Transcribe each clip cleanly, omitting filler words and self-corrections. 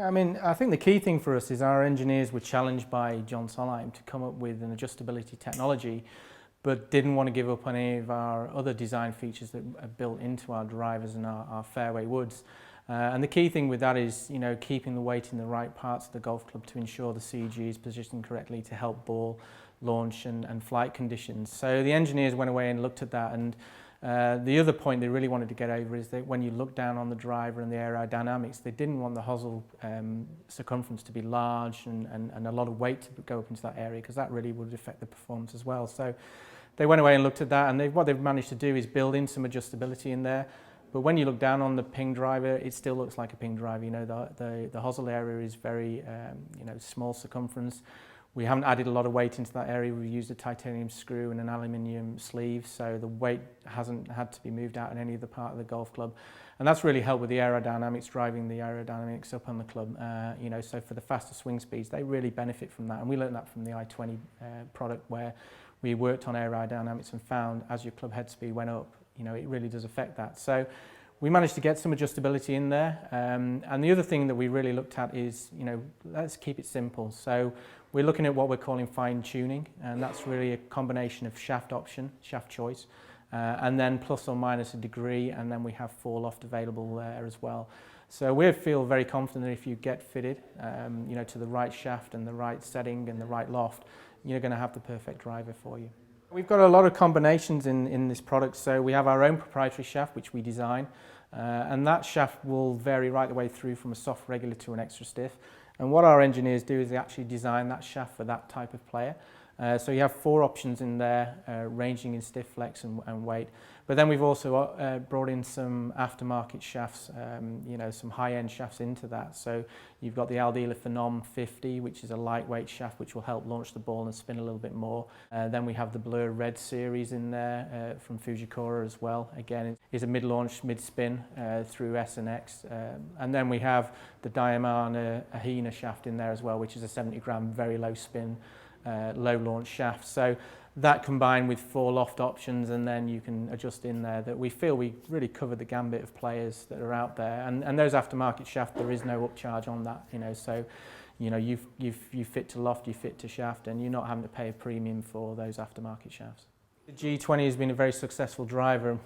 I mean, I think the key thing for us is our engineers were challenged by John Solheim to come up with an adjustability technology, but didn't want to give up on any of our other design features that are built into our drivers and our fairway woods. And the key thing with that is, keeping the weight in the right parts of the golf club to ensure the CG is positioned correctly to help ball launch and flight conditions. So the engineers went away and looked at that, and the other point they really wanted to get over is that when you look down on the driver and the aerodynamics, they didn't want the hosel circumference to be large and a lot of weight to go up into that area, because that really would affect the performance as well. So they went away and looked at that, and what they've managed to do is build in some adjustability in there. But when you look down on the Ping driver, it still looks like a Ping driver. The hosel area is very small circumference. We haven't added a lot of weight into that area. We've used a titanium screw and an aluminium sleeve, so the weight hasn't had to be moved out in any other part of the golf club. And that's really helped with the aerodynamics, driving the aerodynamics up on the club. So for the faster swing speeds, they really benefit from that. And we learned that from the i20 product, where we worked on aerodynamics and found as your club head speed went up, it really does affect that. So we managed to get some adjustability in there. And the other thing that we really looked at is, let's keep it simple. So we're looking at what we're calling fine tuning, and that's really a combination of shaft option, shaft choice, and then plus or minus a degree, and then we have fall loft available there as well. So we feel very confident that if you get fitted, to the right shaft and the right setting and the right loft, you're going to have the perfect driver for you. We've got a lot of combinations in this product. So we have our own proprietary shaft, which we design, and that shaft will vary right the way through from a soft regular to an extra stiff. And what our engineers do is they actually design that shaft for that type of player. So you have 4 options in there, ranging in stiff, flex and weight. But then we've also brought in some aftermarket shafts, some high-end shafts into that. So you've got the Aldila Phenom 50, which is a lightweight shaft which will help launch the ball and spin a little bit more. Then we have the Blur Red series in there from Fujikura as well. Again, it's a mid-launch, mid-spin through S and X. And then we have the Diamana Ahina shaft in there as well, which is a 70-gram, very low spin, low launch shaft. So that combined with 4 loft options, and then you can adjust in there, that we feel we really cover the gambit of players that are out there. And those aftermarket shafts, there is no upcharge on that, so you fit to loft, you fit to shaft, and you're not having to pay a premium for those aftermarket shafts. The G20 has been a very successful driver,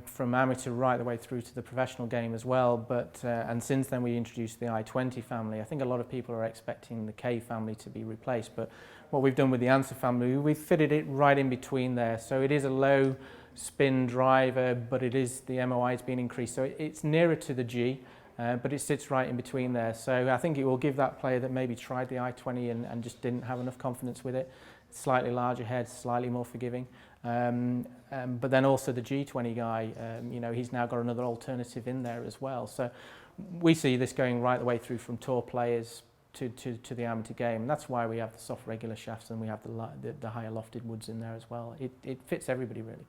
from amateur right the way through to the professional game as well. But and since then we introduced the i20 family. I think a lot of people are expecting the K family to be replaced, but what we've done with the Anser family, we've fitted it right in between there. So it is a low spin driver, but it is, the MOI has been increased, so it's nearer to the G, but it sits right in between there. So I think it will give that player that maybe tried the i20 and just didn't have enough confidence with it, slightly larger head, slightly more forgiving. But then also the G20 guy, he's now got another alternative in there as well. So we see this going right the way through from tour players to the amateur game. And that's why we have the soft regular shafts and we have the higher lofted woods in there as well. It fits everybody really.